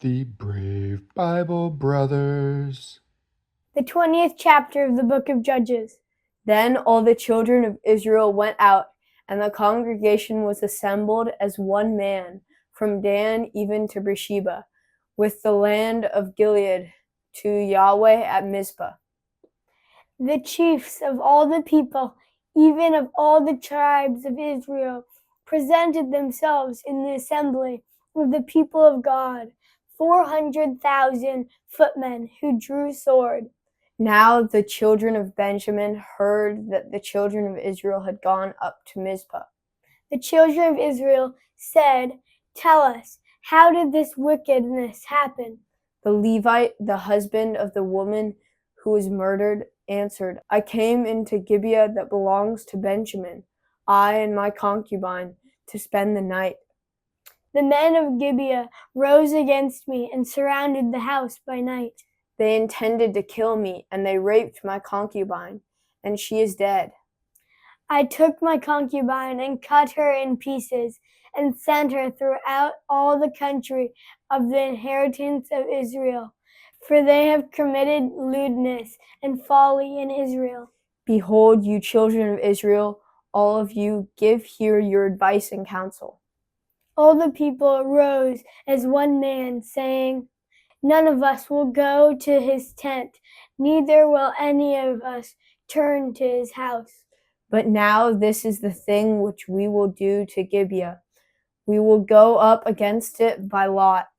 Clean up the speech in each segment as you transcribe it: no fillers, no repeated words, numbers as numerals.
The Brave Bible Brothers. The 20th chapter of the book of Judges. Then all the children of Israel went out, and the congregation was assembled as one man, from Dan even to Beersheba, with the land of Gilead, to Yahweh at Mizpah. The chiefs of all the people, even of all the tribes of Israel, presented themselves in the assembly of the people of God, 400,000 footmen who drew sword. Now the children of Benjamin heard that the children of Israel had gone up to Mizpah. The children of Israel said, "Tell us, how did this wickedness happen?" The Levite, the husband of the woman who was murdered, answered, "I came into Gibeah that belongs to Benjamin, I and my concubine, to spend the night. The men of Gibeah rose against me and surrounded the house by night. They intended to kill me, and they raped my concubine, and she is dead. I took my concubine and cut her in pieces and sent her throughout all the country of the inheritance of Israel, for they have committed lewdness and folly in Israel. Behold, you children of Israel, all of you, give here your advice and counsel." All the people arose as one man, saying, "None of us will go to his tent, neither will any of us turn to his house. But now this is the thing which we will do to Gibeah. We will go up against it by lot,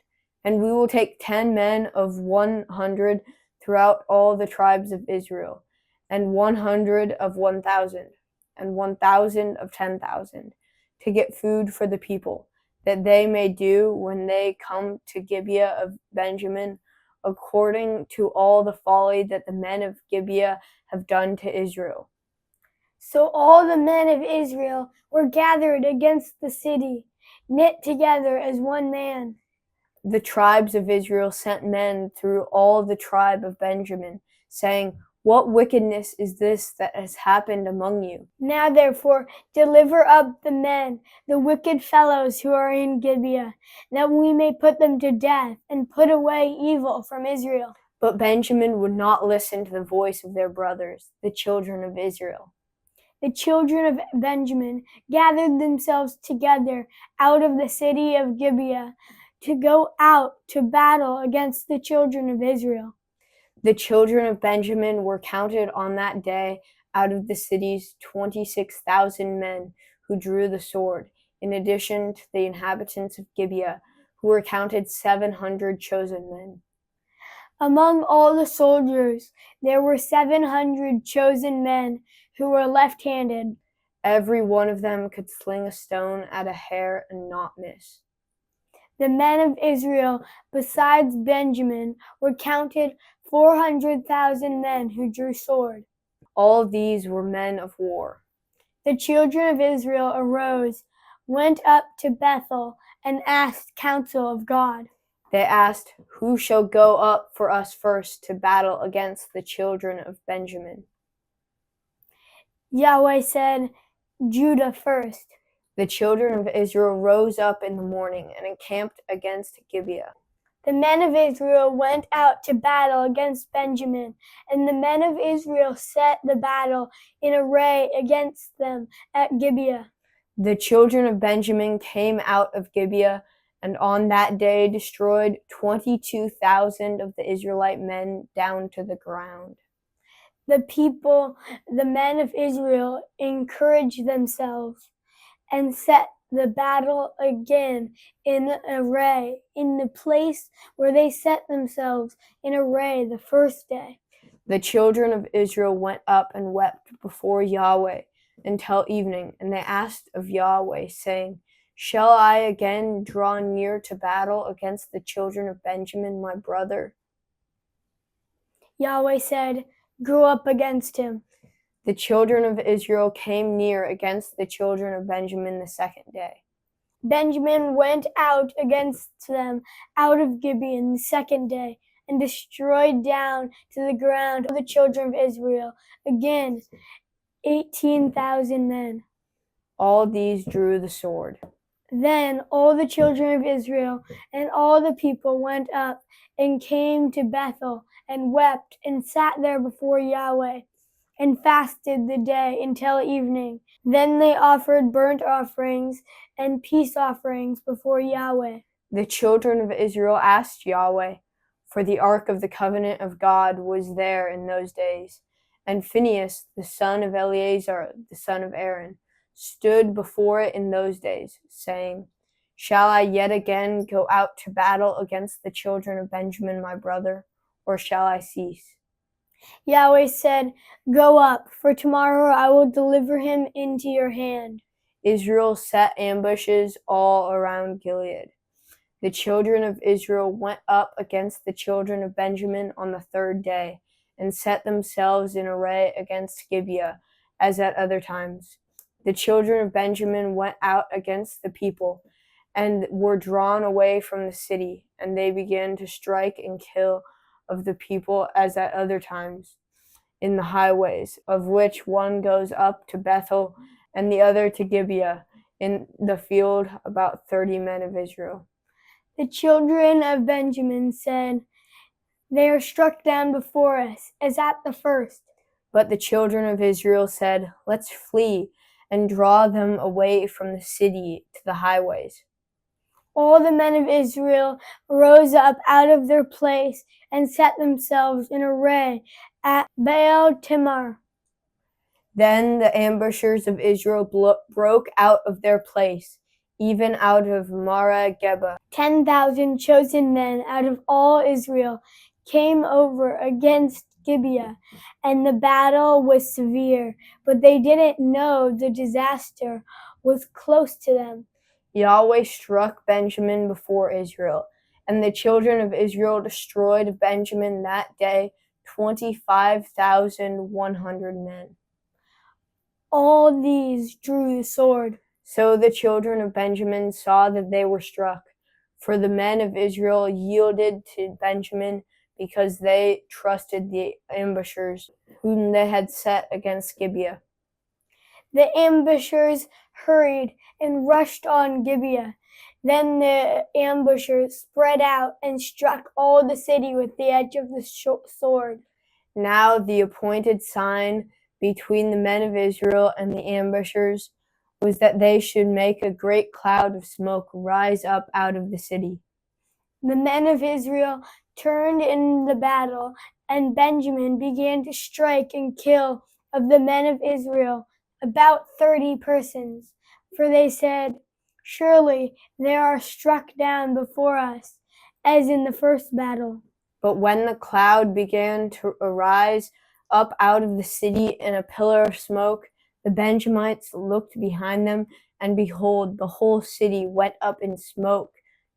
and we will take 10 men of 100 throughout all the tribes of Israel, and 100 of 1,000, and 1,000 of 10,000, to get food for the people, that they may do when they come to Gibeah of Benjamin, according to all the folly that the men of Gibeah have done to Israel." So all the men of Israel were gathered against the city, knit together as one man. The tribes of Israel sent men through all the tribe of Benjamin, saying, "What wickedness is this that has happened among you? Now therefore deliver up the men, the wicked fellows who are in Gibeah, that we may put them to death and put away evil from Israel." But Benjamin would not listen to the voice of their brothers, the children of Israel. The children of Benjamin gathered themselves together out of the city of Gibeah to go out to battle against the children of Israel. The children of Benjamin were counted on that day out of the city's 26,000 men who drew the sword, in addition to the inhabitants of Gibeah, who were counted 700 chosen men. Among all the soldiers, there were 700 chosen men who were left-handed. Every one of them could sling a stone at a hair and not miss. The men of Israel, besides Benjamin, were counted 400,000 men who drew sword. All these were men of war. The children of Israel arose, went up to Bethel, and asked counsel of God. They asked, "Who shall go up for us first to battle against the children of Benjamin?" Yahweh said, "Judah first." The children of Israel rose up in the morning and encamped against Gibeah. The men of Israel went out to battle against Benjamin, and the men of Israel set the battle in array against them at Gibeah. The children of Benjamin came out of Gibeah, and on that day destroyed 22,000 of the Israelite men down to the ground. The men of Israel, encouraged themselves and set the battle again in array in the place where they set themselves in array the first day. The children of Israel went up and wept before Yahweh until evening, and they asked of Yahweh, saying, "Shall I again draw near to battle against the children of Benjamin, my brother?" Yahweh said, "Go up against him." The children of Israel came near against the children of Benjamin the second day. Benjamin went out against them out of Gibeon the second day, and destroyed down to the ground the children of Israel, again 18,000 men. All these drew the sword. Then all the children of Israel and all the people went up and came to Bethel and wept and sat there before Yahweh and fasted the day until evening. Then they offered burnt offerings and peace offerings before Yahweh. The children of Israel asked Yahweh, for the ark of the covenant of God was there in those days. And Phinehas, the son of Eleazar, the son of Aaron, stood before it in those days, saying, Shall I yet again go out to battle against the children of Benjamin my brother, or shall I cease? Yahweh said, Go up, for tomorrow I will deliver him into your hand. Israel set ambushes all around Gilead. The children of Israel went up against the children of Benjamin on the third day, and set themselves in array against Gibeah, as at other times. The children of Benjamin went out against the people, and were drawn away from the city, and they began to strike and kill of the people as at other times, in the highways, of which one goes up to Bethel, and the other to Gibeah, in the field about 30 men of Israel. The children of Benjamin said, They are struck down before us, as at the first. But the children of Israel said, Let's flee, and draw them away from the city to the highways. All the men of Israel rose up out of their place and set themselves in array at Baal Timar. Then the ambushers of Israel broke out of their place, even out of Marah Geba. 10,000 chosen men out of all Israel came over against Gibeah, and the battle was severe, but they didn't know the disaster was close to them. Yahweh struck Benjamin before Israel, and the children of Israel destroyed Benjamin that day, 25,100 men. All these drew the sword. So the children of Benjamin saw that they were struck, for the men of Israel yielded to Benjamin because they trusted the ambushers whom they had set against Gibeah. The ambushers hurried and rushed on Gibeah. Then the ambushers spread out and struck all the city with the edge of the sword. Now the appointed sign between the men of Israel and the ambushers was that they should make a great cloud of smoke rise up out of the city. The men of Israel turned in the battle, and Benjamin began to strike and kill of the men of Israel about 30 persons. For they said, Surely they are struck down before us, as in the first battle. But when the cloud began to arise up out of the city in a pillar of smoke, the Benjamites looked behind them, and behold, the whole city went up in smoke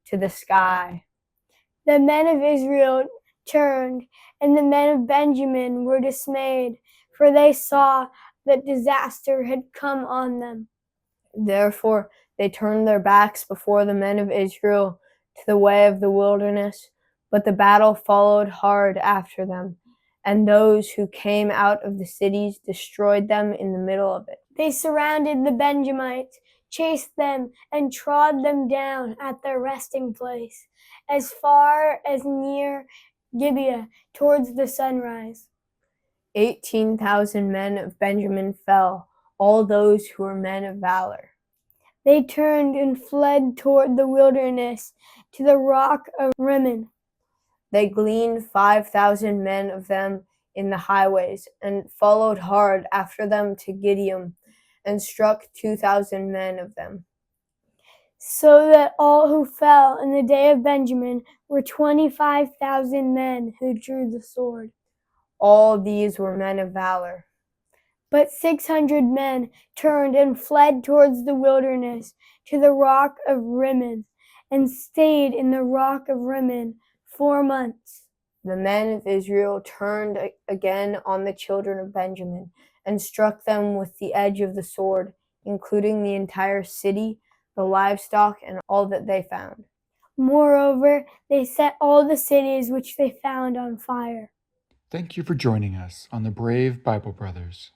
to the sky. The men of Israel turned, and the men of Benjamin were dismayed, for they saw that disaster had come on them. Therefore they turned their backs before the men of Israel to the way of the wilderness, but the battle followed hard after them, and those who came out of the cities destroyed them in the middle of it. They surrounded the Benjamites, chased them, and trod them down at their resting place, as far as near Gibeah, towards the sunrise. 18,000 men of Benjamin fell, all those who were men of valor. They turned and fled toward the wilderness, to the rock of Rimmon. They gleaned 5,000 men of them in the highways, and followed hard after them to Gideon, and struck 2,000 men of them. So that all who fell in the day of Benjamin were 25,000 men who drew the sword. All these were men of valor. But 600 men turned and fled towards the wilderness, to the rock of Rimmon, and stayed in the rock of Rimmon 4 months. The men of Israel turned again on the children of Benjamin, and struck them with the edge of the sword, including the entire city, the livestock, and all that they found. Moreover, they set all the cities which they found on fire. Thank you for joining us on the Brave Bible Brothers.